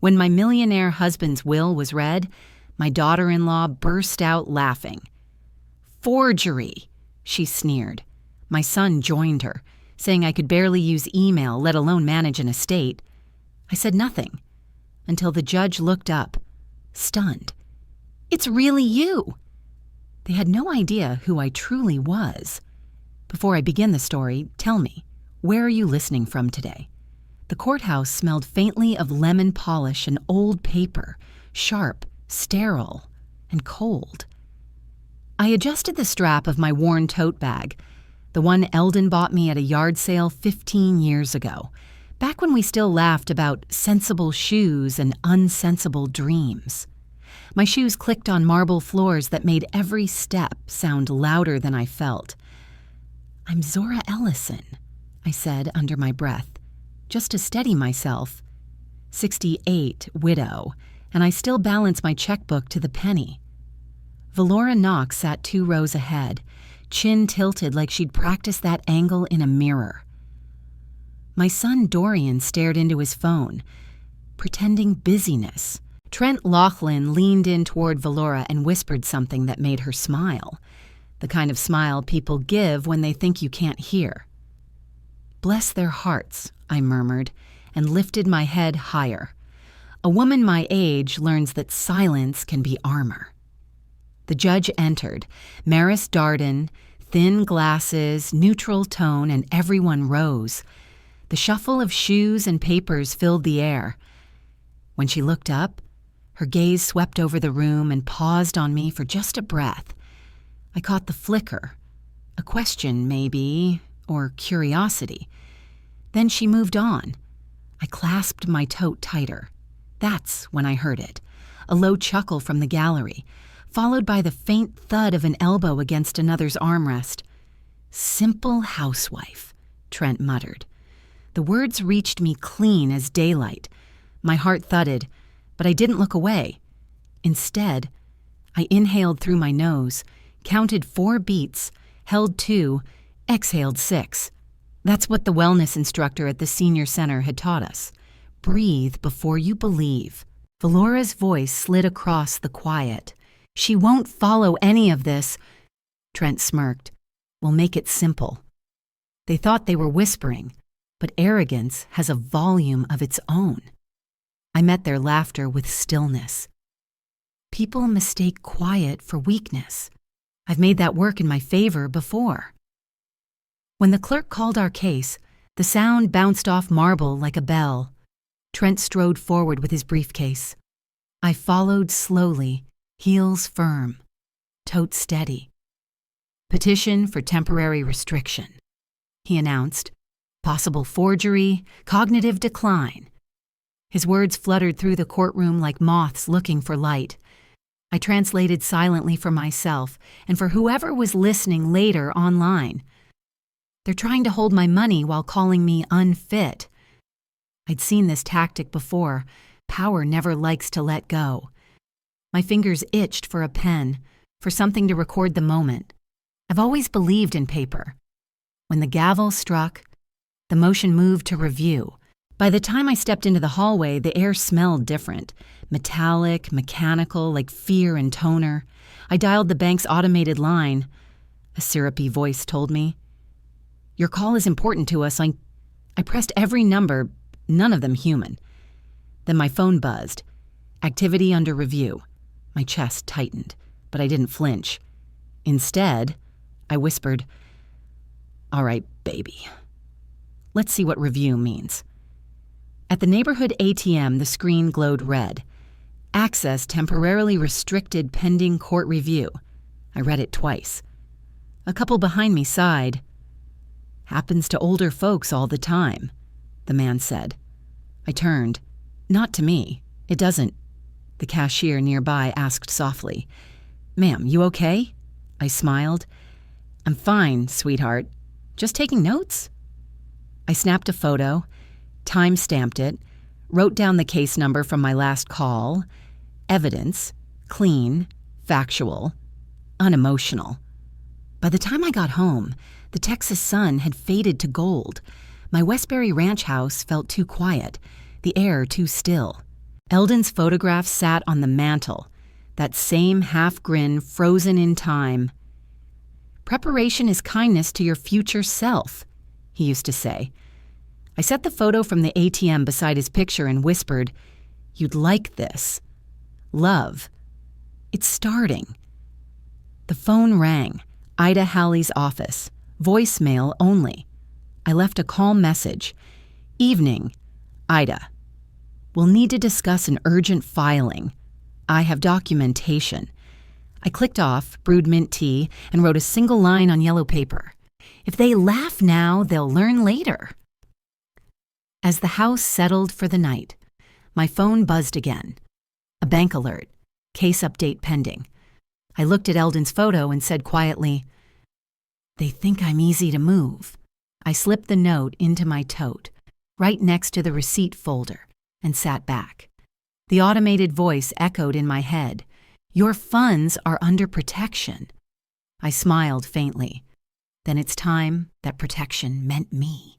When my millionaire husband's will was read, my daughter-in-law burst out laughing. "Forgery," she sneered. My son joined her, saying I could barely use email, let alone manage an estate. I said nothing, until the judge looked up, stunned. "It's really you!" They had no idea who I truly was. Before I begin the story, tell me, where are you listening from today? The courthouse smelled faintly of lemon polish and old paper, sharp, sterile, and cold. I adjusted the strap of my worn tote bag, the one Eldon bought me at a yard sale 15 years ago, back when we still laughed about sensible shoes and unsensible dreams. My shoes clicked on marble floors that made every step sound louder than I felt. "I'm Zora Ellison," I said under my breath, just to steady myself. 68, widow, and I still balance my checkbook to the penny. Valora Knox sat 2 rows ahead, chin tilted like she'd practiced that angle in a mirror. My son Dorian stared into his phone, pretending busyness. Trent Laughlin leaned in toward Valora and whispered something that made her smile, the kind of smile people give when they think you can't hear. "Bless their hearts," I murmured, and lifted my head higher. A woman my age learns that silence can be armor. The judge entered, Maris Darden, thin glasses, neutral tone, and everyone rose. The shuffle of shoes and papers filled the air. When she looked up, her gaze swept over the room and paused on me for just a breath. I caught the flicker, a question maybe, or curiosity. Then she moved on. I clasped my tote tighter. That's when I heard it, a low chuckle from the gallery, followed by the faint thud of an elbow against another's armrest. "Simple housewife," Trent muttered. The words reached me clean as daylight. My heart thudded, but I didn't look away. Instead, I inhaled through my nose, counted 4 beats, held 2, exhaled 6. That's what the wellness instructor at the senior center had taught us. Breathe before you believe. Valora's voice slid across the quiet. "She won't follow any of this." Trent smirked. "We'll make it simple." They thought they were whispering, but arrogance has a volume of its own. I met their laughter with stillness. People mistake quiet for weakness. I've made that work in my favor before. When the clerk called our case, the sound bounced off marble like a bell. Trent strode forward with his briefcase. I followed slowly, heels firm, tote steady. "Petition for temporary restriction," he announced. "Possible forgery, cognitive decline." His words fluttered through the courtroom like moths looking for light. I translated silently for myself and for whoever was listening later online. "They're trying to hold my money while calling me unfit." I'd seen this tactic before. Power never likes to let go. My fingers itched for a pen, for something to record the moment. I've always believed in paper. When the gavel struck, the motion moved to review. By the time I stepped into the hallway, the air smelled different. Metallic, mechanical, like fear and toner. I dialed the bank's automated line. A syrupy voice told me, "Your call is important to us." I pressed every number, none of them human. Then my phone buzzed. "Activity under review." My chest tightened, but I didn't flinch. Instead, I whispered, "All right, baby. Let's see what review means." At the neighborhood ATM, the screen glowed red. "Access temporarily restricted pending court review." I read it twice. A couple behind me sighed. "Happens to older folks all the time," the man said. I turned. "Not to me. It doesn't." The cashier nearby asked softly, "Ma'am, you okay?" I smiled. "I'm fine, sweetheart. Just taking notes?" I snapped a photo, time-stamped it, wrote down the case number from my last call. Evidence, clean, factual, unemotional. By the time I got home, the Texas sun had faded to gold. My Westbury ranch house felt too quiet, the air too still. Eldon's photograph sat on the mantel, that same half-grin frozen in time. "Preparation is kindness to your future self," he used to say. I set the photo from the ATM beside his picture and whispered, "You'd like this. Love. It's starting." The phone rang. Ida Halley's office. Voicemail only. I left a calm message. "Evening. Ida. We'll need to discuss an urgent filing. I have documentation." I clicked off, brewed mint tea, and wrote a single line on yellow paper. "If they laugh now, they'll learn later." As the house settled for the night, my phone buzzed again. A bank alert. Case update pending. I looked at Eldon's photo and said quietly, "They think I'm easy to move." I slipped the note into my tote, right next to the receipt folder, and sat back. The automated voice echoed in my head, "Your funds are under protection." I smiled faintly. Then it's time that protection meant me.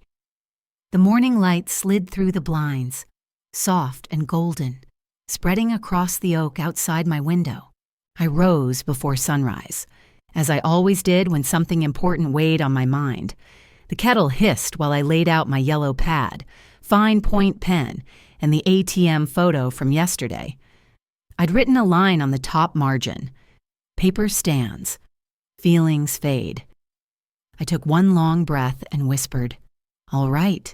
The morning light slid through the blinds, soft and golden, spreading across the oak outside my window. I rose before sunrise, as I always did when something important weighed on my mind. The kettle hissed while I laid out my yellow pad, fine point pen, and the ATM photo from yesterday. I'd written a line on the top margin. "Paper stands. Feelings fade." I took one long breath and whispered, "All right.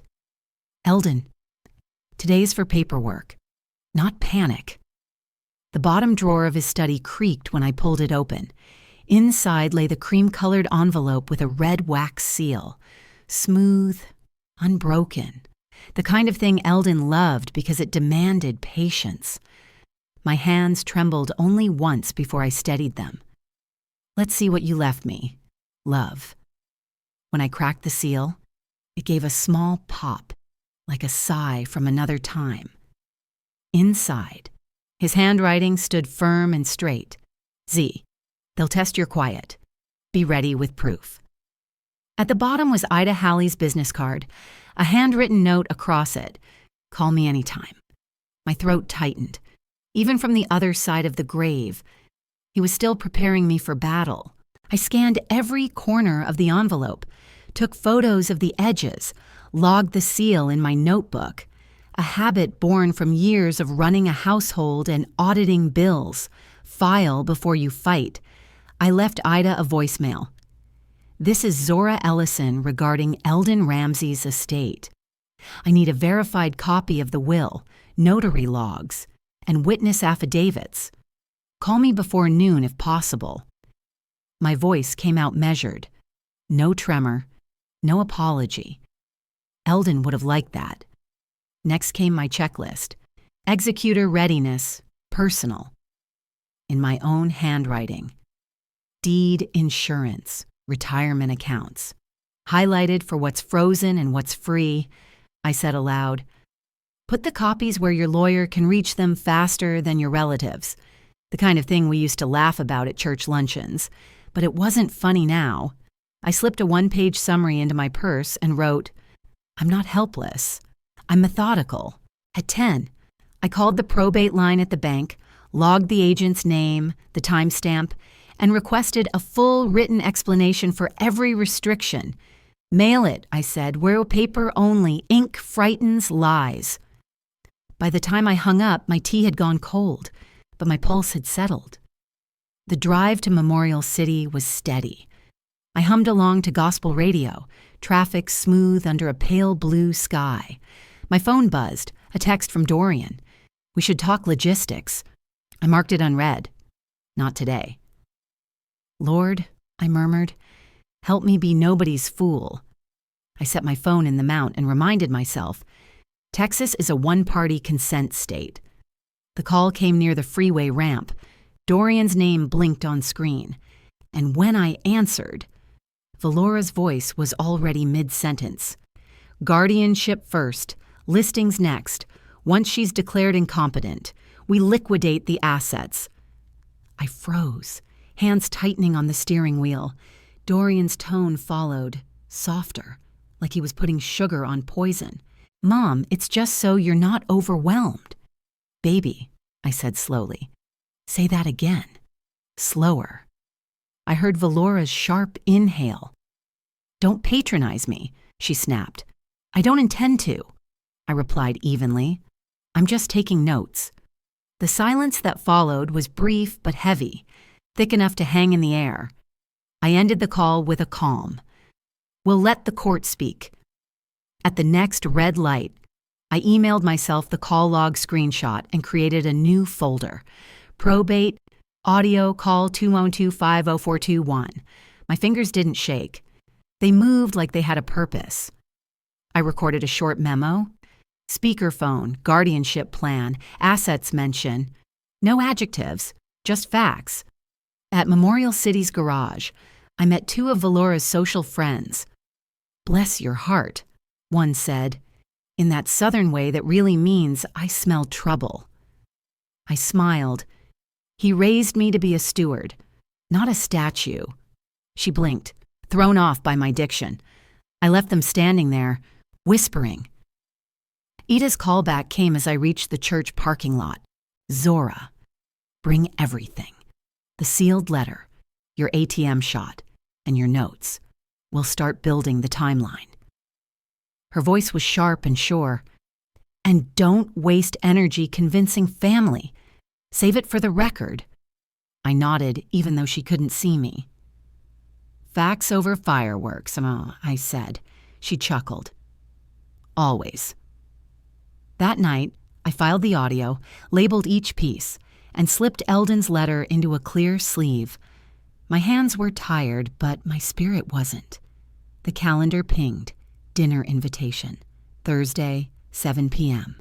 Eldon, today's for paperwork, not panic." The bottom drawer of his study creaked when I pulled it open. Inside lay the cream-colored envelope with a red wax seal. Smooth, unbroken. The kind of thing Eldon loved because it demanded patience. My hands trembled only once before I steadied them. "Let's see what you left me, love." When I cracked the seal, it gave a small pop, like a sigh from another time. Inside, his handwriting stood firm and straight. "Z. They'll test your quiet. Be ready with proof." At the bottom was Ida Halley's business card, a handwritten note across it. "Call me anytime." My throat tightened. Even from the other side of the grave, he was still preparing me for battle. I scanned every corner of the envelope, took photos of the edges, logged the seal in my notebook, a habit born from years of running a household and auditing bills. File before you fight. I left Ida a voicemail. "This is Zora Ellison regarding Eldon Ramsey's estate. I need a verified copy of the will, notary logs, and witness affidavits. Call me before noon if possible." My voice came out measured. No tremor, no apology. Eldon would have liked that. Next came my checklist. Executor readiness, personal. In my own handwriting. Deed insurance, retirement accounts. Highlighted for what's frozen and what's free, I said aloud, "Put the copies where your lawyer can reach them faster than your relatives." The kind of thing we used to laugh about at church luncheons. But it wasn't funny now. I slipped a one-page summary into my purse and wrote, "I'm not helpless. I'm methodical." At 10, I called the probate line at the bank, logged the agent's name, the timestamp, and requested a full written explanation for every restriction. "Mail it," I said, "where paper only. Ink frightens lies." By the time I hung up, my tea had gone cold, but my pulse had settled. The drive to Memorial City was steady. I hummed along to gospel radio, traffic smooth under a pale blue sky. My phone buzzed, a text from Dorian. "We should talk logistics." I marked it unread. Not today. "Lord," I murmured, "help me be nobody's fool." I set my phone in the mount and reminded myself, Texas is a one-party consent state. The call came near the freeway ramp. Dorian's name blinked on screen. And when I answered, Valora's voice was already mid-sentence. "Guardianship first, listings next. Once she's declared incompetent, we liquidate the assets." I froze, hands tightening on the steering wheel. Dorian's tone followed, softer, like he was putting sugar on poison. "Mom, it's just so you're not overwhelmed." Baby, I said slowly. Say that again. Slower. I heard Valora's sharp inhale. Don't patronize me, she snapped. I don't intend to, I replied evenly. I'm just taking notes. The silence that followed was brief but heavy, thick enough to hang in the air. I ended the call with a calm. We'll let the court speak. At the next red light, I emailed myself the call log screenshot and created a new folder. Probate, audio, call 212-50421. My fingers didn't shake. They moved like they had a purpose. I recorded a short memo. Speakerphone, guardianship plan, assets mention. No adjectives, just facts. At Memorial City's garage, I met two of Valora's social friends. Bless your heart, one said, in that southern way that really means I smell trouble. I smiled. He raised me to be a steward, not a statue. She blinked, thrown off by my diction. I left them standing there, whispering. Ida's callback came as I reached the church parking lot. Zora, bring everything. The sealed letter, your ATM shot, and your notes. We'll start building the timeline. Her voice was sharp and sure. And don't waste energy convincing family. Save it for the record. I nodded, even though she couldn't see me. Facts over fireworks, I said. She chuckled. Always. That night, I filed the audio, labeled each piece, and slipped Eldon's letter into a clear sleeve. My hands were tired, but my spirit wasn't. The calendar pinged. Dinner invitation. Thursday, 7 p.m.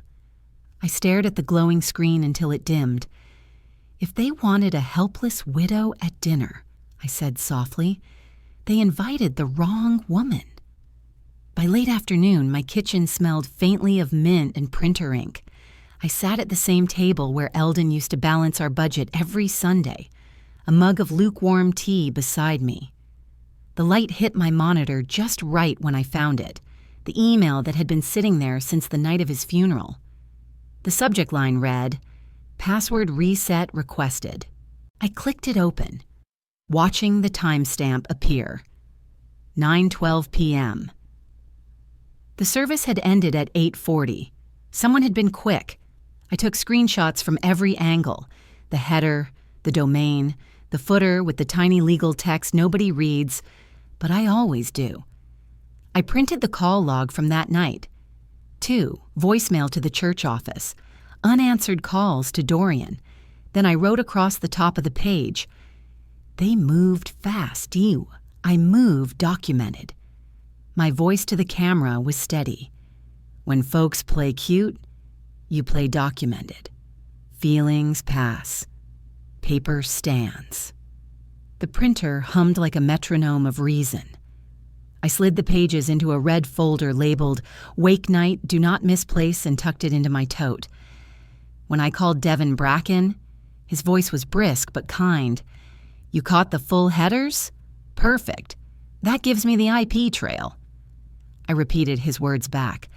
I stared at the glowing screen until it dimmed. If they wanted a helpless widow at dinner, I said softly, they invited the wrong woman. By late afternoon, my kitchen smelled faintly of mint and printer ink. I sat at the same table where Eldon used to balance our budget every Sunday, a mug of lukewarm tea beside me. The light hit my monitor just right when I found it, the email that had been sitting there since the night of his funeral. The subject line read, Password reset requested. I clicked it open, watching the timestamp appear. 9:12 p.m. The service had ended at 8:40. Someone had been quick. I took screenshots from every angle, the header, the domain, the footer with the tiny legal text nobody reads, but I always do. I printed the call log from that night. 2, voicemail to the church office, unanswered calls to Dorian. Then I wrote across the top of the page, they moved fast, I move documented. My voice to the camera was steady. When folks play cute, you play documented. Feelings pass. Paper stands. The printer hummed like a metronome of reason. I slid the pages into a red folder labeled Wake Night, Do Not Misplace, and tucked it into my tote. When I called Devin Bracken, his voice was brisk but kind. You caught the full headers? Perfect. That gives me the IP trail. I repeated his words back,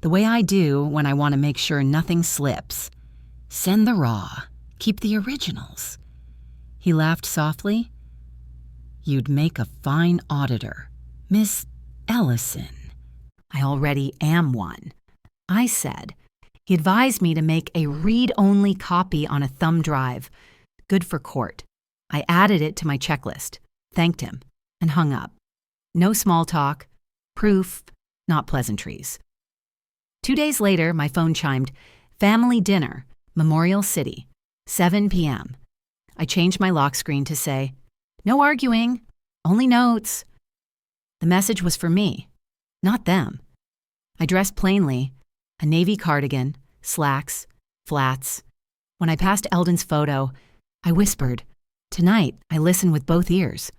the way I do when I want to make sure nothing slips. Send the raw. Keep the originals. He laughed softly. You'd make a fine auditor, Miss Ellison. I already am one. I said. He advised me to make a read-only copy on a thumb drive. Good for court. I added it to my checklist, thanked him, and hung up. No small talk. Proof, not pleasantries. 2 days later, my phone chimed. Family dinner, Memorial City, 7 p.m. I changed my lock screen to say, no arguing, only notes. The message was for me, not them. I dressed plainly, a navy cardigan, slacks, flats. When I passed Eldon's photo, I whispered, tonight I listen with both ears.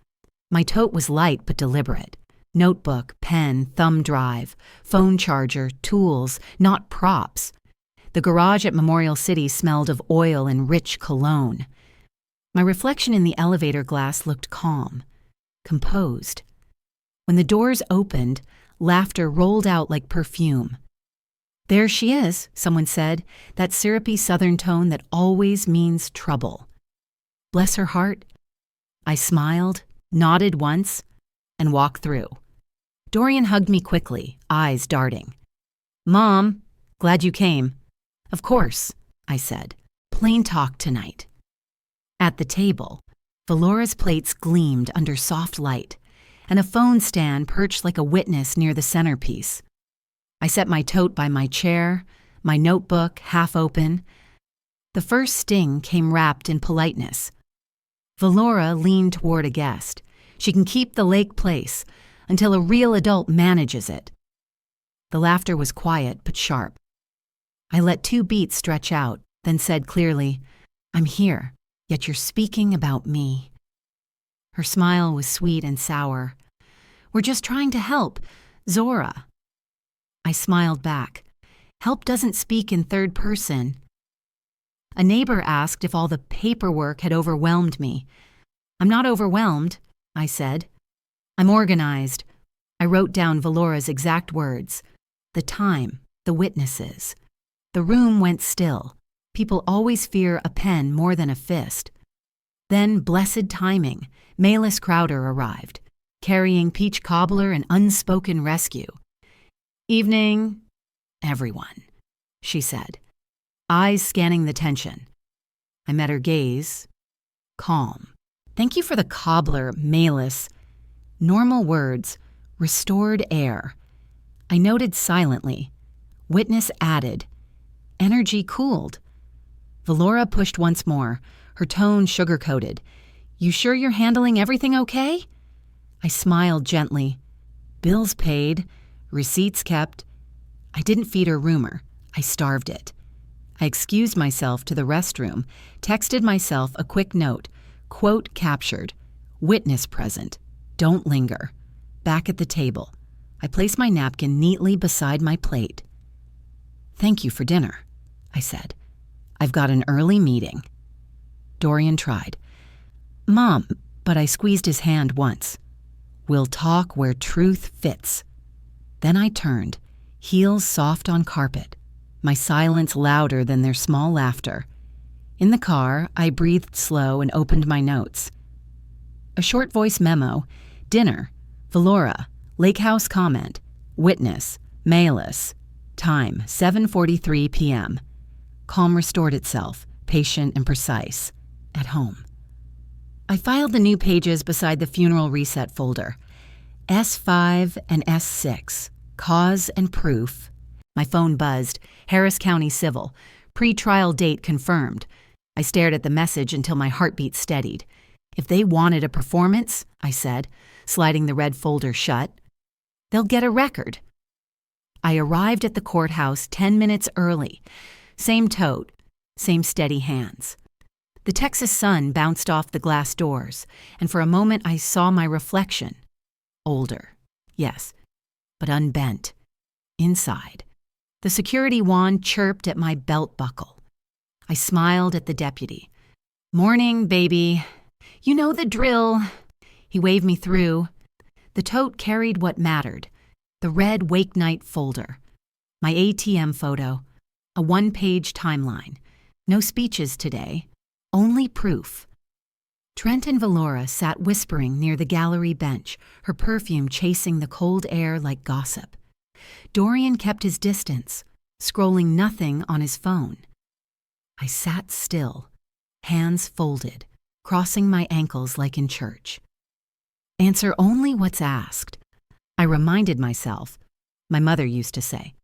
My tote was light but deliberate. Notebook, pen, thumb drive, phone charger, tools, not props. The garage at Memorial City smelled of oil and rich cologne. My reflection in the elevator glass looked calm, composed. When the doors opened, laughter rolled out like perfume. There she is, someone said, that syrupy southern tone that always means trouble. Bless her heart. I smiled, nodded once, and walked through. Dorian hugged me quickly, eyes darting. Mom, glad you came. Of course, I said. Plain talk tonight. At the table, Valora's plates gleamed under soft light, and a phone stand perched like a witness near the centerpiece. I set my tote by my chair, my notebook half open. The first sting came wrapped in politeness. Valora leaned toward a guest. She can keep the lake place until a real adult manages it. The laughter was quiet but sharp. I let 2 beats stretch out, then said clearly, I'm here, yet you're speaking about me. Her smile was sweet and sour. We're just trying to help, Zora. I smiled back. Help doesn't speak in third person. A neighbor asked if all the paperwork had overwhelmed me. I'm not overwhelmed, I said. I'm organized. I wrote down Valora's exact words. The time, the witnesses. The room went still. People always fear a pen more than a fist. Then, blessed timing, Malis Crowder arrived, carrying peach cobbler and unspoken rescue. Evening, everyone, she said, eyes scanning the tension. I met her gaze, calm. Thank you for the cobbler, Malis. Normal words, restored air. I noted silently. Witness added. Energy cooled. Valora pushed once more, her tone sugar-coated. You sure you're handling everything okay? I smiled gently. Bills paid, receipts kept. I didn't feed her rumor. I starved it. I excused myself to the restroom, texted myself a quick note, quote captured, witness present, don't linger. Back at the table, I placed my napkin neatly beside my plate. Thank you for dinner, I said. I've got an early meeting. Dorian tried. Mom, but I squeezed his hand once. We'll talk where truth fits. Then I turned, heels soft on carpet, my silence louder than their small laughter. In the car, I breathed slow and opened my notes. A short voice memo, dinner, Valora, lake house comment, witness, Malis, time 7:43 p.m. Calm restored itself, patient and precise, at home. I filed the new pages beside the funeral reset folder. S5 and S6, cause and proof. My phone buzzed, Harris County Civil, pre-trial date confirmed. I stared at the message until my heartbeat steadied. If they wanted a performance, I said, sliding the red folder shut, they'll get a record. I arrived at the courthouse 10 minutes early. Same tote, same steady hands. The Texas sun bounced off the glass doors, and for a moment I saw my reflection. Older, yes, but unbent. Inside, the security wand chirped at my belt buckle. I smiled at the deputy. Morning, baby. You know the drill. He waved me through. The tote carried what mattered. The red Wake Night folder. My ATM photo. A 1-page timeline. No speeches today. Only proof. Trent and Valora sat whispering near the gallery bench, her perfume chasing the cold air like gossip. Dorian kept his distance, scrolling nothing on his phone. I sat still, hands folded, crossing my ankles like in church. Answer only what's asked. I reminded myself, my mother used to say.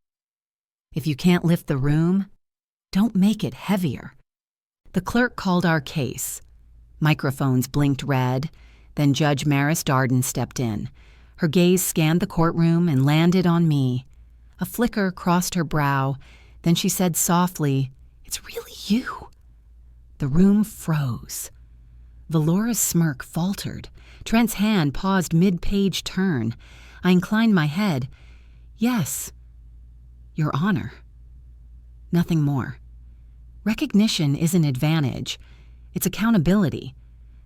If you can't lift the room, don't make it heavier. The clerk called our case. Microphones blinked red. Then Judge Maris Darden stepped in. Her gaze scanned the courtroom and landed on me. A flicker crossed her brow. Then she said softly, "It's really you." The room froze. Valora's smirk faltered. Trent's hand paused mid-page turn. I inclined my head. "Yes, Your Honor." Nothing more. Recognition is an advantage. It's accountability,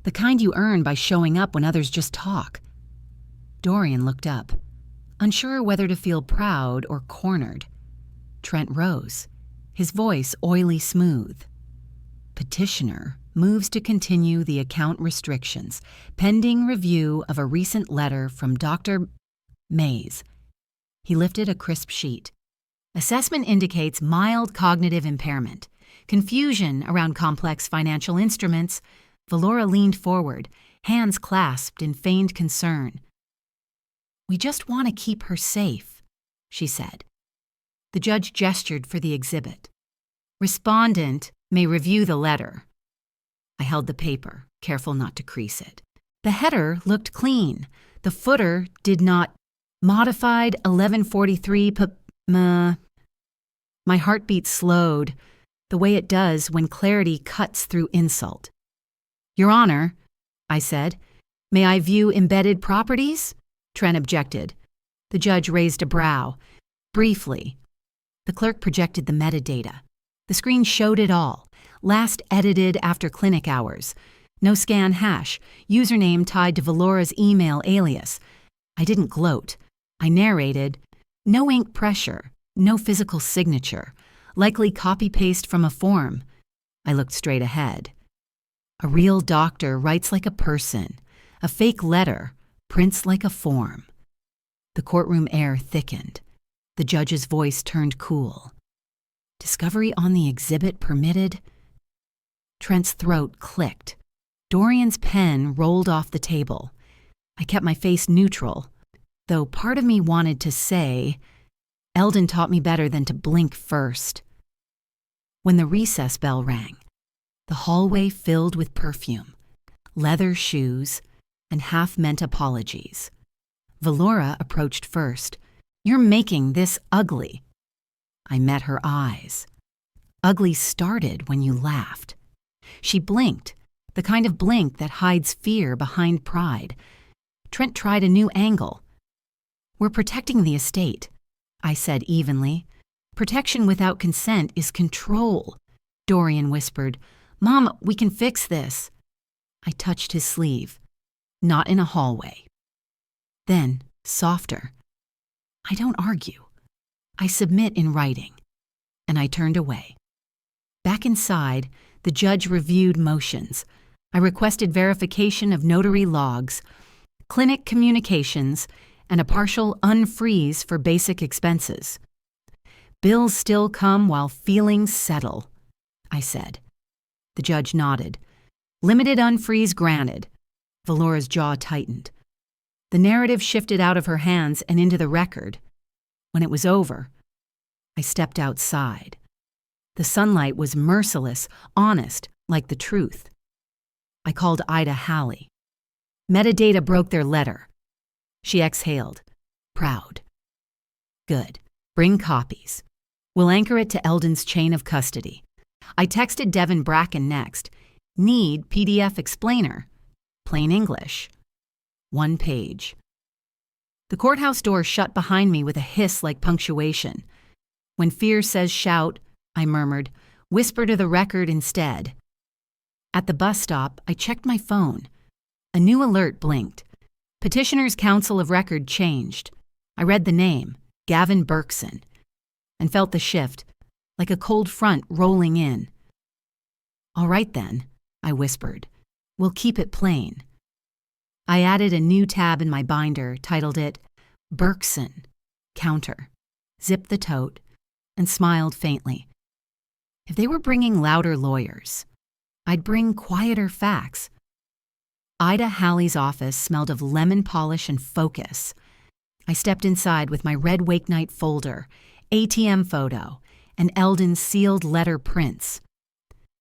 the kind you earn by showing up when others just talk. Dorian looked up, unsure whether to feel proud or cornered. Trent rose, his voice oily smooth. Petitioner moves to continue the account restrictions, pending review of a recent letter from Dr. Mays. He lifted a crisp sheet. Assessment indicates mild cognitive impairment, confusion around complex financial instruments. Valora leaned forward, hands clasped in feigned concern. "We just want to keep her safe," she said. The judge gestured for the exhibit. "Respondent may review the letter." I held the paper, careful not to crease it. The header looked clean. The footer did not. Modified 1143 My heartbeat slowed, the way it does when clarity cuts through insult. "Your Honor," I said, "may I view embedded properties?" Trent objected. The judge raised a brow. Briefly. The clerk projected the metadata. The screen showed it all. Last edited after clinic hours. No scan hash. Username tied to Valora's email alias. I didn't gloat. I narrated. No ink pressure. No physical signature. Likely copy-paste from a form. I looked straight ahead. A real doctor writes like a person. A fake letter prints like a form. The courtroom air thickened. The judge's voice turned cool. Discovery on the exhibit permitted? Trent's throat clicked. Dorian's pen rolled off the table. I kept my face neutral, though part of me wanted to say, Eldon taught me better than to blink first. When the recess bell rang, the hallway filled with perfume, leather shoes, and half-meant apologies. Valora approached first. "You're making this ugly." I met her eyes. Ugly started when you laughed. She blinked, the kind of blink that hides fear behind pride. Trent tried a new angle. "We're protecting the estate," I said evenly. "Protection without consent is control." Dorian whispered, "Mom, we can fix this." I touched his sleeve. "Not in a hallway." Then, softer, "I don't argue. I submit in writing." And I turned away. Back inside, the judge reviewed motions. I requested verification of notary logs, clinic communications, and a partial unfreeze for basic expenses. "Bills still come while feelings settle," I said. The judge nodded. "Limited unfreeze granted." Valora's jaw tightened. The narrative shifted out of her hands and into the record. When it was over, I stepped outside. The sunlight was merciless, honest, like the truth. I called Ida Halley. Metadata broke their letter. She exhaled, proud. "Good. Bring copies. We'll anchor it to Eldon's chain of custody." I texted Devin Bracken next. "Need PDF explainer. Plain English." 1 page. The courthouse door shut behind me with a hiss like punctuation. "When fear says shout," I murmured, "whisper to the record instead." At the bus stop, I checked my phone. A new alert blinked. Petitioner's Counsel of Record changed. I read the name, Gavin Berkson, and felt the shift, like a cold front rolling in. "All right then," I whispered. "We'll keep it plain." I added a new tab in my binder, titled it Berkson, Counter, zipped the tote, and smiled faintly. If they were bringing louder lawyers, I'd bring quieter facts. Ida Halley's office smelled of lemon polish and focus. I stepped inside with my red Wake Night folder, ATM photo, and Eldon's sealed letter prints.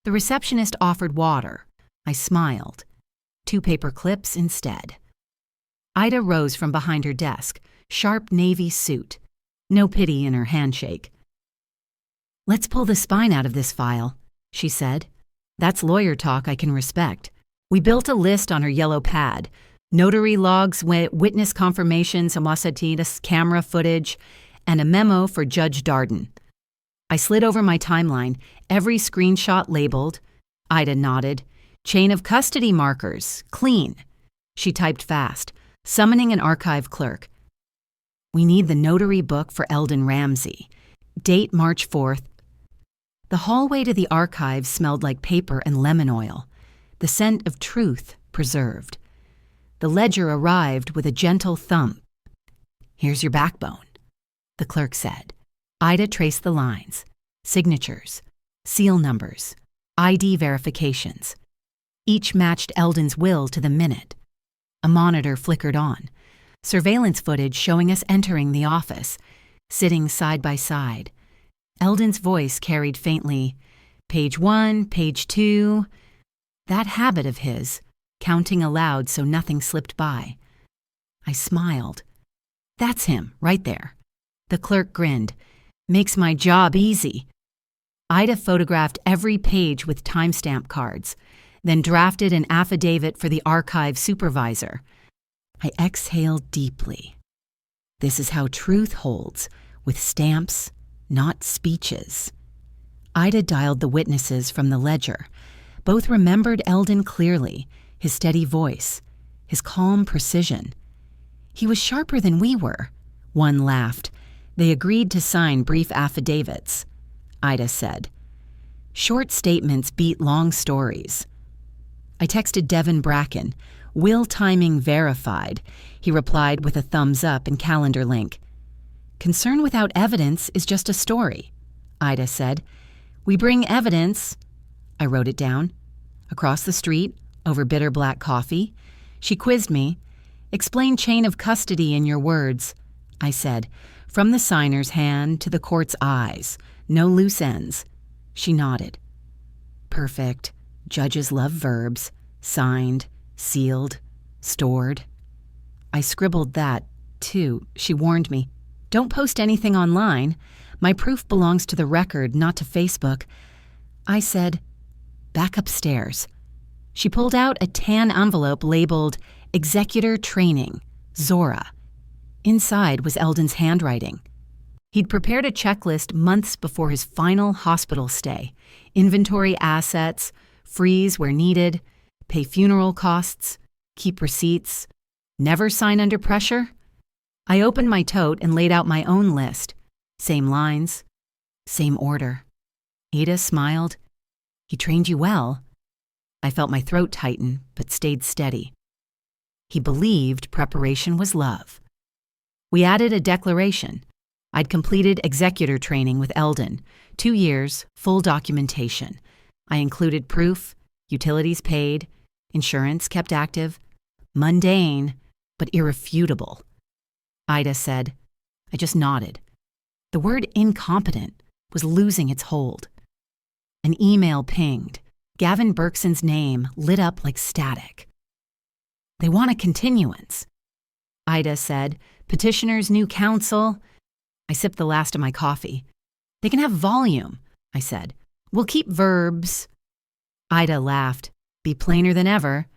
The receptionist offered water. I smiled. 2 paper clips instead. Ida rose from behind her desk, sharp navy suit. No pity in her handshake. "Let's pull the spine out of this file," she said. "That's lawyer talk I can respect." We built a list on her yellow pad. Notary logs, witness confirmations, Amasatitas camera footage, and a memo for Judge Darden. I slid over my timeline, every screenshot labeled. Ida nodded. "Chain of custody markers, clean." She typed fast, summoning an archive clerk. "We need the notary book for Eldon Ramsey. Date March 4th. The hallway to the archives smelled like paper and lemon oil, the scent of truth preserved. The ledger arrived with a gentle thump. "Here's your backbone," the clerk said. Ida traced the lines, signatures, seal numbers, ID verifications. Each matched Eldon's will to the minute. A monitor flickered on, surveillance footage showing us entering the office, sitting side by side. Eldon's voice carried faintly, "Page 1, page 2. That habit of his, counting aloud so nothing slipped by. I smiled. "That's him, right there." The clerk grinned. "Makes my job easy." Ida photographed every page with timestamp cards, then drafted an affidavit for the archive supervisor. I exhaled deeply. This is how truth holds, with stamps, not speeches. Ida dialed the witnesses from the ledger. Both remembered Eldon clearly, his steady voice, his calm precision. He was sharper than we were. One laughed. They agreed to sign brief affidavits. Ida said, "Short statements beat long stories." I texted Devin Bracken, "Will timing verified." He replied with a thumbs up and calendar link. "Concern without evidence is just a story," Ida said. "We bring evidence." I wrote it down. Across the street, over bitter black coffee. She quizzed me. "Explain chain of custody in your words." I said, "From the signer's hand to the court's eyes. No loose ends." She nodded. "Perfect. Judges love verbs. Signed, sealed, stored." I scribbled that, too. She warned me, "Don't post anything online. My proof belongs to the record, not to Facebook." I said, "Back upstairs." She pulled out a tan envelope labeled Executor Training, Zora. Inside was Eldon's handwriting. He'd prepared a checklist months before his final hospital stay. Inventory assets, freeze where needed, pay funeral costs, keep receipts, never sign under pressure. I opened my tote and laid out my own list. Same lines, same order. Ada smiled. "He trained you well." I felt my throat tighten, but stayed steady. He believed preparation was love. We added a declaration. I'd completed executor training with Eldon, 2 years, full documentation. I included proof, utilities paid, insurance kept active, mundane, but irrefutable. Ida said. I just nodded. The word incompetent was losing its hold. An email pinged. Gavin Berkson's name lit up like static. "They want a continuance." Ida said, "Petitioner's new counsel." I sipped the last of my coffee. "They can have volume," I said. "We'll keep verbs." Ida laughed. "Be plainer than ever."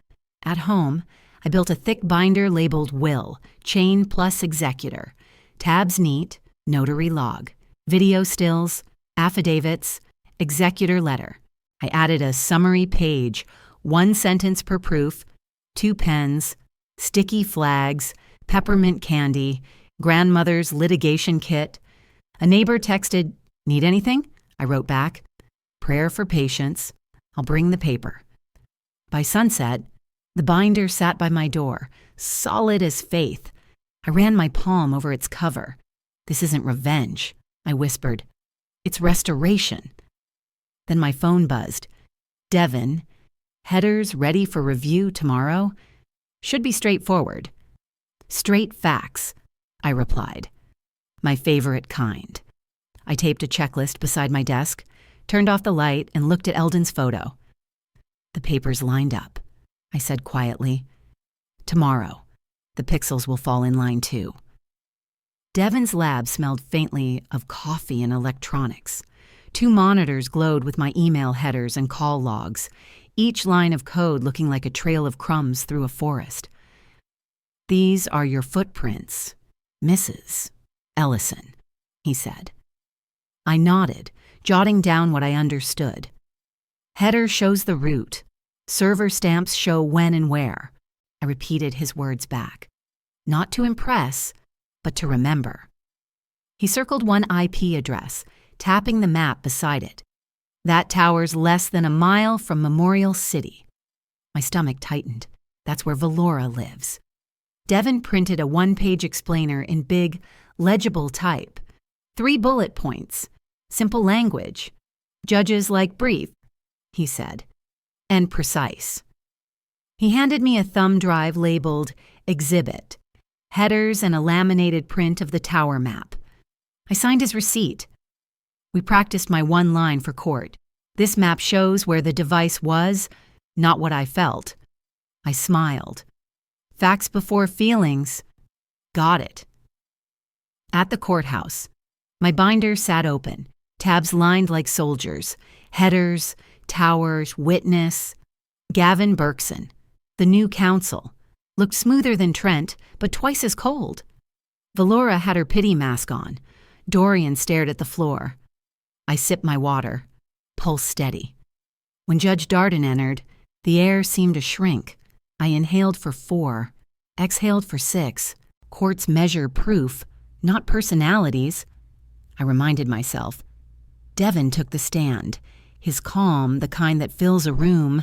At home, I built a thick binder labeled Will, chain plus executor. Tabs neat, notary log, video stills, affidavits, executor letter. I added a summary page, 1 sentence per proof, 2 pens, sticky flags, peppermint candy, grandmother's litigation kit. A neighbor texted, "Need anything?" I wrote back, "Prayer for patience. I'll bring the paper." By sunset, the binder sat by my door, solid as faith. I ran my palm over its cover. "This isn't revenge," I whispered. "It's restoration." Then my phone buzzed. "Devin, headers ready for review tomorrow? Should be straightforward." "Straight facts," I replied. My favorite kind. I taped a checklist beside my desk, turned off the light, and looked at Eldon's photo. "The papers lined up," I said quietly. "Tomorrow, the pixels will fall in line too." Devin's lab smelled faintly of coffee and electronics. 2 monitors glowed with my email headers and call logs, each line of code looking like a trail of crumbs through a forest. "These are your footprints, Mrs. Ellison," he said. I nodded, jotting down what I understood. Header shows the route. Server stamps show when and where. I repeated his words back. Not to impress, but to remember. He circled one IP address, tapping the map beside it. That tower's less than a mile from Memorial City. My stomach tightened. That's where Valora lives. Devin printed a one-page explainer in big, legible type. 3 bullet points. Simple language. Judges like brief, he said, and precise. He handed me a thumb drive labeled Exhibit, headers and a laminated print of the tower map. I signed his receipt. We practiced my one line for court. This map shows where the device was, not what I felt. I smiled. Facts before feelings. Got it. At the courthouse, my binder sat open, tabs lined like soldiers, headers, towers, witness. Gavin Berkson, the new counsel, looked smoother than Trent, but twice as cold. Valora had her pity mask on. Dorian stared at the floor. I sipped my water, pulse steady. When Judge Darden entered, the air seemed to shrink. I inhaled for 4, exhaled for 6. Courts measure proof, not personalities. I reminded myself. Devin took the stand, his calm the kind that fills a room.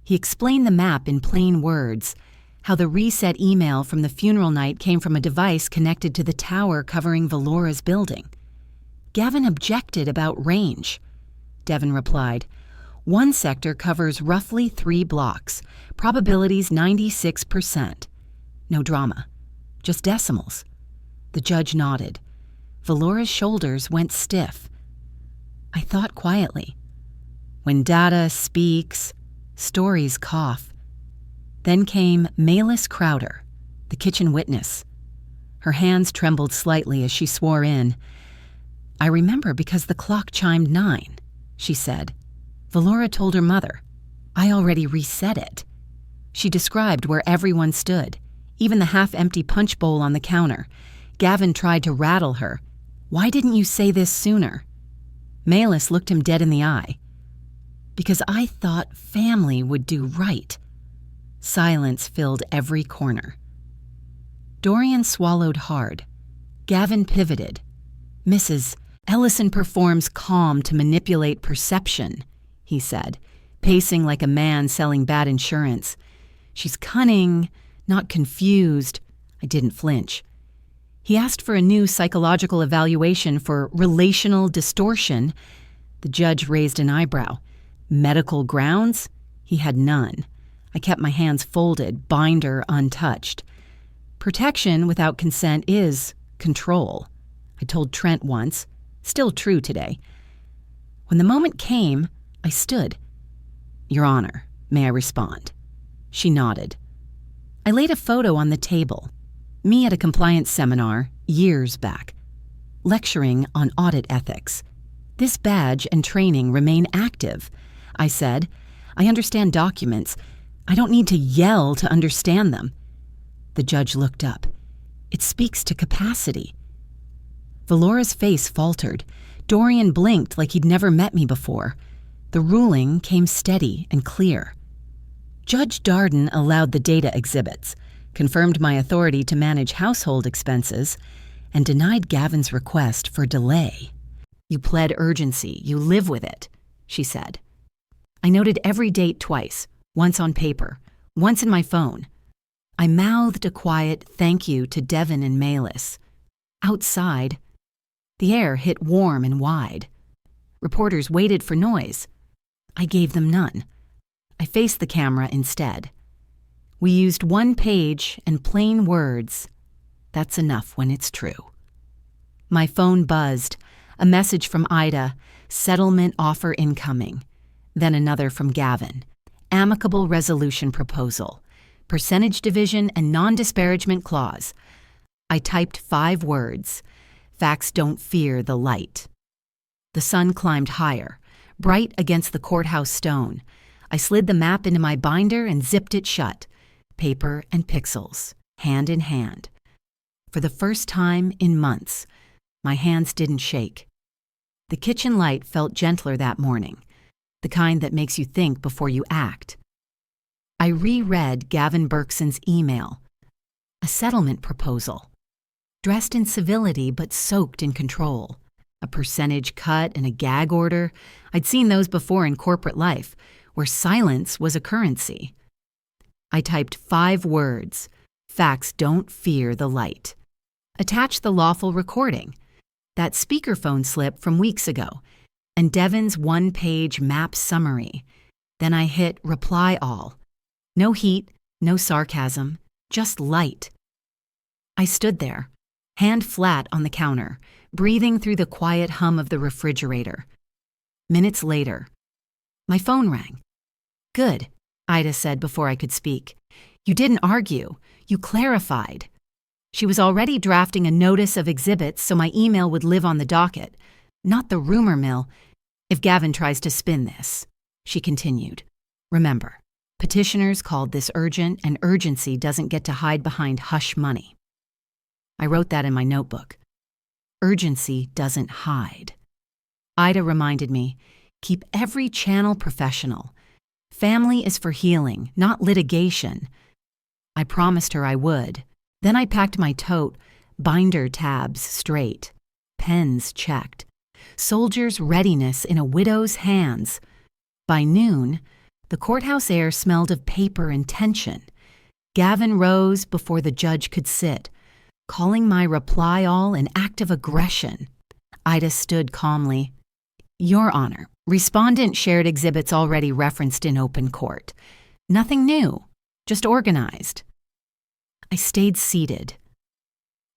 He explained the map in plain words, how the reset email from the funeral night came from a device connected to the tower covering Valora's building. Gavin objected about range. Devin replied, "One sector covers roughly 3 blocks, probabilities 96%. No drama, just decimals." The judge nodded. Valora's shoulders went stiff. I thought quietly. When data speaks, stories cough. Then came Malis Crowder, the kitchen witness. Her hands trembled slightly as she swore in. "I remember because the clock chimed 9, she said. Valora told her mother. I already reset it. She described where everyone stood, even the half-empty punch bowl on the counter. Gavin tried to rattle her. "Why didn't you say this sooner?" Malis looked him dead in the eye. "Because I thought family would do right." Silence filled every corner. Dorian swallowed hard. Gavin pivoted. "Mrs. Ellison performs calm to manipulate perception," he said, pacing like a man selling bad insurance. "She's cunning, not confused." I didn't flinch. He asked for a new psychological evaluation for relational distortion. The judge raised an eyebrow. Medical grounds? He had none. I kept my hands folded, binder untouched. Protection without consent is control, I told Trent once, still true today. When the moment came, I stood. "Your Honor, may I respond?" She nodded. I laid a photo on the table. Me at a compliance seminar years back, lecturing on audit ethics. "This badge and training remain active," I said. "I understand documents. I don't need to yell to understand them." The judge looked up. "It speaks to capacity." Valora's face faltered. Dorian blinked like he'd never met me before. The ruling came steady and clear. Judge Darden allowed the data exhibits, confirmed my authority to manage household expenses, and denied Gavin's request for delay. "You pled urgency. You live with it," she said. I noted every date twice, once on paper, once in my phone. I mouthed a quiet thank you to Devin and Malis. Outside, the air hit warm and wide. Reporters waited for noise. I gave them none. I faced the camera instead. We used one page and plain words. That's enough when it's true. My phone buzzed. A message from Ida, settlement offer incoming. Then another from Gavin, amicable resolution proposal, percentage division and non-disparagement clause. I typed 5 words. Facts don't fear the light. The sun climbed higher, bright against the courthouse stone. I slid the map into my binder and zipped it shut. Paper and pixels, hand in hand. For the first time in months, my hands didn't shake. The kitchen light felt gentler that morning, the kind that makes you think before you act. I reread Gavin Berkson's email, a settlement proposal. dressed in civility but soaked in control. A percentage cut and a gag order. I'd seen those before in corporate life, where silence was a currency. I typed 5 words. Facts don't fear the light. Attach the lawful recording, that speakerphone slip from weeks ago, and Devin's 1-page map summary. Then I hit reply all. No heat, no sarcasm, just light. I stood there, hand flat on the counter, breathing through the quiet hum of the refrigerator. Minutes later, my phone rang. Good, Ida said before I could speak. You didn't argue. You clarified. She was already drafting a notice of exhibits so my email would live on the docket, not the rumor mill, if Gavin tries to spin this, she continued. Remember, petitioners called this urgent, and urgency doesn't get to hide behind hush money. I wrote that in my notebook. Urgency doesn't hide. Ida reminded me, keep every channel professional. Family is for healing, not litigation. I promised her I would. Then I packed my tote, binder tabs straight, pens checked, soldier's readiness in a widow's hands. By noon, the courthouse air smelled of paper and tension. Gavin rose before the judge could sit, calling my reply all an act of aggression. Ida stood calmly. Your Honor, respondent shared exhibits already referenced in open court. Nothing new, just organized. I stayed seated.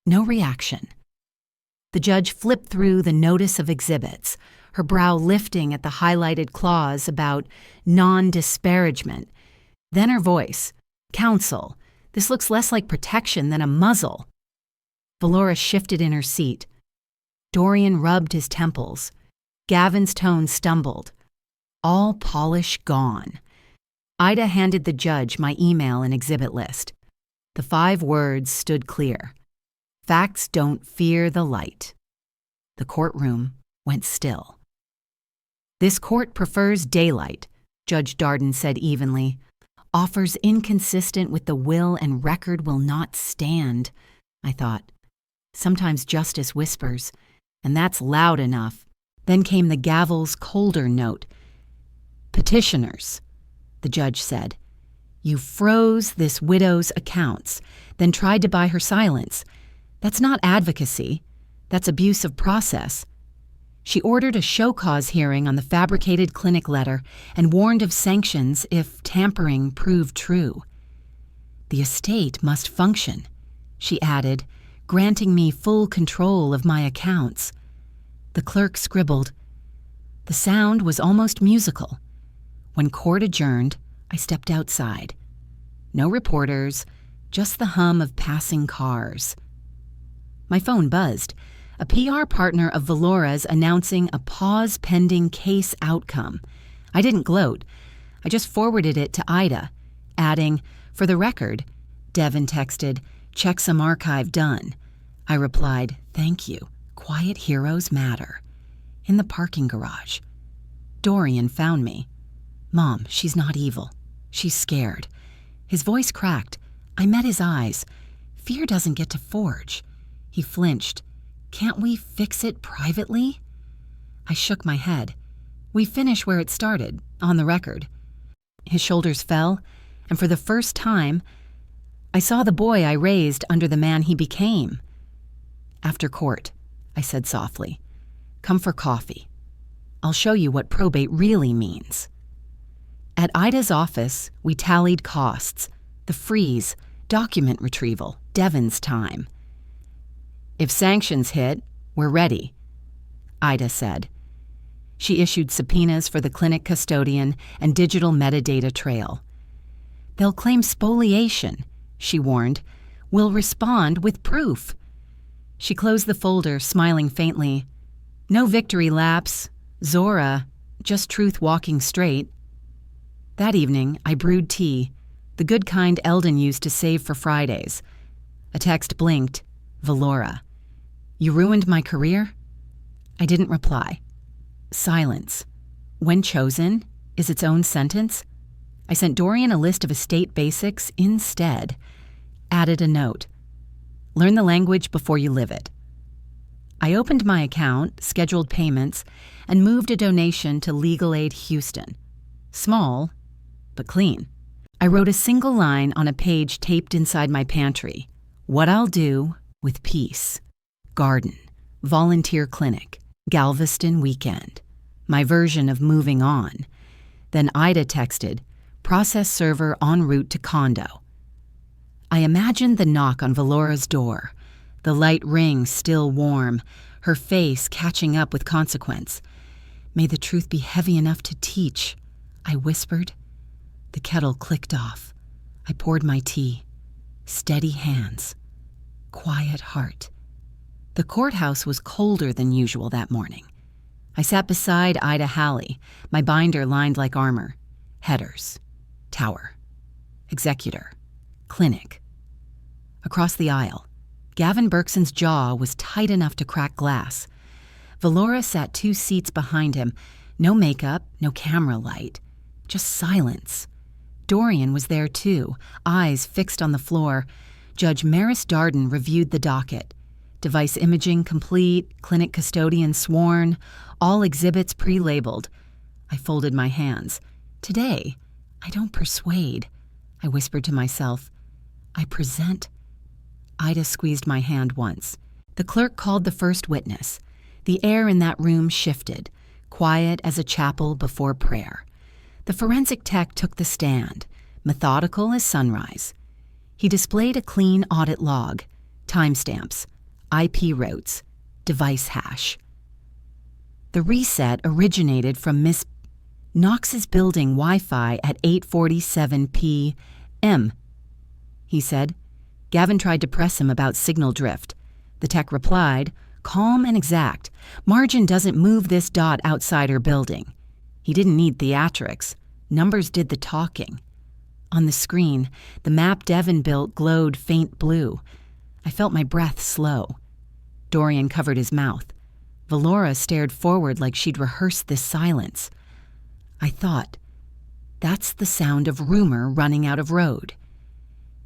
No reaction. The judge flipped through the notice of exhibits, her brow lifting at the highlighted clause about non-disparagement. Then her voice, Counsel, this looks less like protection than a muzzle. Valora shifted in her seat. Dorian rubbed his temples. Gavin's tone stumbled. All polish gone. Ida handed the judge my email and exhibit list. The 5 words stood clear. Facts don't fear the light. The courtroom went still. This court prefers daylight, Judge Darden said evenly. Offers inconsistent with the will and record will not stand, I thought. Sometimes justice whispers, and that's loud enough. Then came the gavel's colder note. Petitioners, the judge said. You froze this widow's accounts, then tried to buy her silence. That's not advocacy. That's abuse of process. She ordered a show cause hearing on the fabricated clinic letter and warned of sanctions if tampering proved true. The estate must function, she added, granting me full control of my accounts. The clerk scribbled. The sound was almost musical. When court adjourned, I stepped outside. No reporters, just the hum of passing cars. My phone buzzed. A PR partner of Valora's announcing a pause pending case outcome. I didn't gloat. I just forwarded it to Ida, adding, for the record, Devin texted, check some archive done. I replied, thank you. Quiet heroes matter. In the parking garage. Dorian found me. Mom, she's not evil. She's scared. His voice cracked. I met his eyes. Fear doesn't get to forge. He flinched. Can't we fix it privately? I shook my head. We finish where it started, on the record. His shoulders fell, and for the first time, I saw the boy I raised under the man he became. After court, I said softly. Come for coffee. I'll show you what probate really means. At Ida's office, we tallied costs, the freeze, document retrieval, Devin's time. If sanctions hit, we're ready, Ida said. She issued subpoenas for the clinic custodian and digital metadata trail. They'll claim spoliation, she warned. We'll respond with proof. She closed the folder, smiling faintly. No victory laps. Zora, just truth walking straight. That evening, I brewed tea, the good kind Eldon used to save for Fridays. A text blinked. Valora. You ruined my career? I didn't reply. Silence. When chosen is its own sentence. I sent Dorian a list of estate basics instead. Added a note. Learn the language before you live it. I opened my account, scheduled payments, and moved a donation to Legal Aid Houston. Small, but clean. I wrote a single line on a page taped inside my pantry. What I'll do with peace. Garden. Volunteer clinic. Galveston weekend. My version of moving on. Then Ida texted, process server en route to condo. I imagined the knock on Valora's door. The light ring still warm, her face catching up with consequence. May the truth be heavy enough to teach, I whispered. The kettle clicked off. I poured my tea. Steady hands. Quiet heart. The courthouse was colder than usual that morning. I sat beside Ida Halley, my binder lined like armor. Headers. Tower. Executor. Clinic. Across the aisle, Gavin Berkson's jaw was tight enough to crack glass. Valora sat 2 seats behind him. No makeup, no camera light. Just silence. Dorian was there too, eyes fixed on the floor. Judge Maris Darden reviewed the docket. Device imaging complete, clinic custodian sworn, all exhibits pre-labeled. I folded my hands. Today, I don't persuade, I whispered to myself. I present. Ida squeezed my hand once. The clerk called the first witness. The air in that room shifted, quiet as a chapel before prayer. The forensic tech took the stand, methodical as sunrise. He displayed a clean audit log, timestamps, IP routes, device hash. The reset originated from Miss Knox's building Wi-Fi at 8:47 p.m., he said. Gavin tried to press him about signal drift. The tech replied, calm and exact. Margin doesn't move this dot outside her building. He didn't need theatrics. Numbers did the talking. On the screen, the map Devin built glowed faint blue. I felt my breath slow. Dorian covered his mouth. Valora stared forward like she'd rehearsed this silence. I thought, that's the sound of rumor running out of road.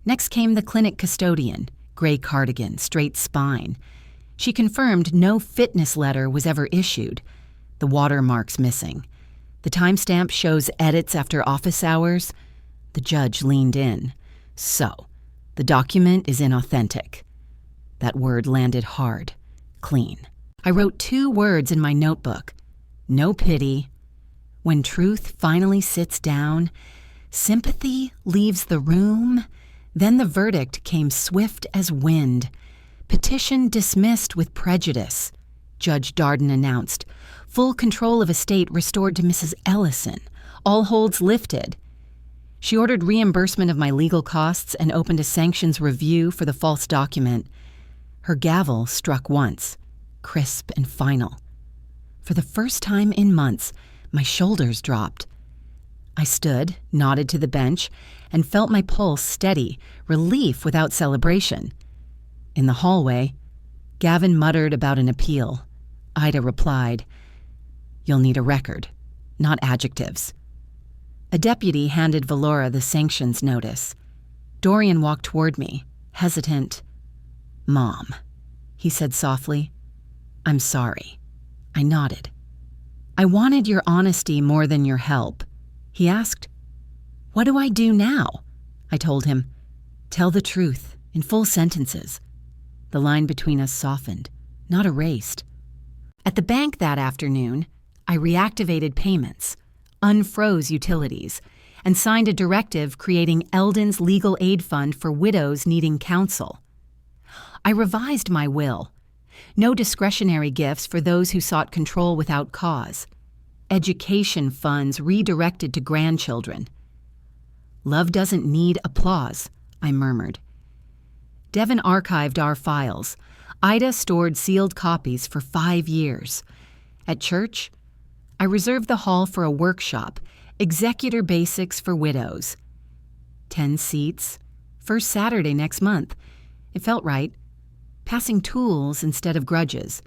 Next came the clinic custodian, gray cardigan, straight spine. She confirmed no fitness letter was ever issued. The watermark's missing. The timestamp shows edits after office hours. The judge leaned in. So, the document is inauthentic. That word landed hard, clean. I wrote 2 words in my notebook. No pity. When truth finally sits down, sympathy leaves the room. Then the verdict came swift as wind. Petition dismissed with prejudice, Judge Darden announced. Full control of estate restored to Mrs. Ellison. All holds lifted. She ordered reimbursement of my legal costs and opened a sanctions review for the false document. Her gavel struck once, crisp and final. For the first time in months, my shoulders dropped. I stood, nodded to the bench, and felt my pulse steady, relief without celebration. In the hallway, Gavin muttered about an appeal. Ida replied, "You'll need a record, not adjectives." A deputy handed Valora the sanctions notice. Dorian walked toward me, hesitant. "Mom," he said softly. "I'm sorry." I nodded. "I wanted your honesty more than your help." He asked, "What do I do now?" I told him, "Tell the truth, in full sentences." The line between us softened, not erased. At the bank that afternoon, I reactivated payments, unfroze utilities, and signed a directive creating Eldon's legal aid fund for widows needing counsel. I revised my will. No discretionary gifts for those who sought control without cause. Education funds redirected to grandchildren. "Love doesn't need applause," I murmured. Devin archived our files. Ida stored sealed copies for 5 years. At church, I reserved the hall for a workshop, Executor Basics for Widows. 10 seats, first Saturday next month. It felt right. Passing tools instead of grudges.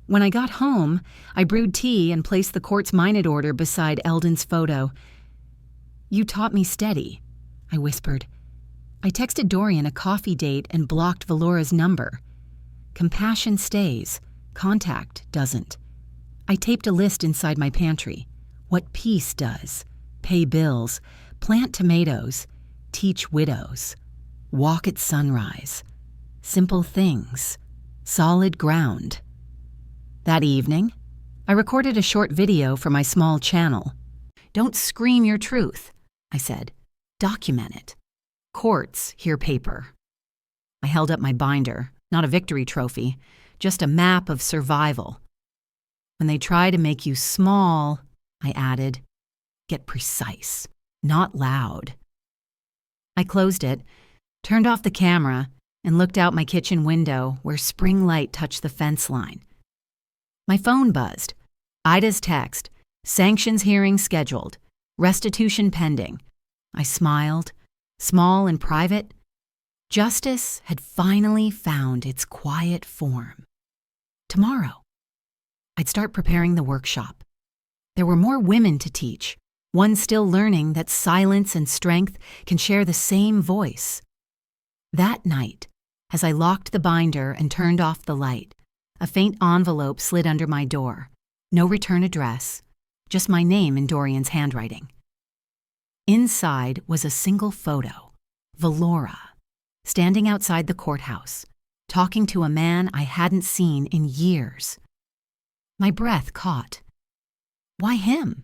When I got home, I brewed tea and placed the court's minute order beside Eldon's photo. "You taught me steady," I whispered. I texted Dorian a coffee date and blocked Valora's number. Compassion stays, contact doesn't. I taped a list inside my pantry. What peace does. Pay bills, plant tomatoes, teach widows, walk at sunrise. Simple things, solid ground. That evening, I recorded a short video for my small channel. Don't scream your truth, I said. Document it. Courts hear paper. I held up my binder, not a victory trophy, just a map of survival. When they try to make you small, I added, get precise, not loud. I closed it, turned off the camera, and looked out my kitchen window where spring light touched the fence line. My phone buzzed. Ida's text, sanctions hearing scheduled, restitution pending. I smiled, small and private. Justice had finally found its quiet form. Tomorrow, I'd start preparing the workshop. There were more women to teach, one still learning that silence and strength can share the same voice. That night, as I locked the binder and turned off the light, a faint envelope slid under my door. No return address, just my name in Dorian's handwriting. Inside was a single photo, Valora, standing outside the courthouse, talking to a man I hadn't seen in years. My breath caught. Why him?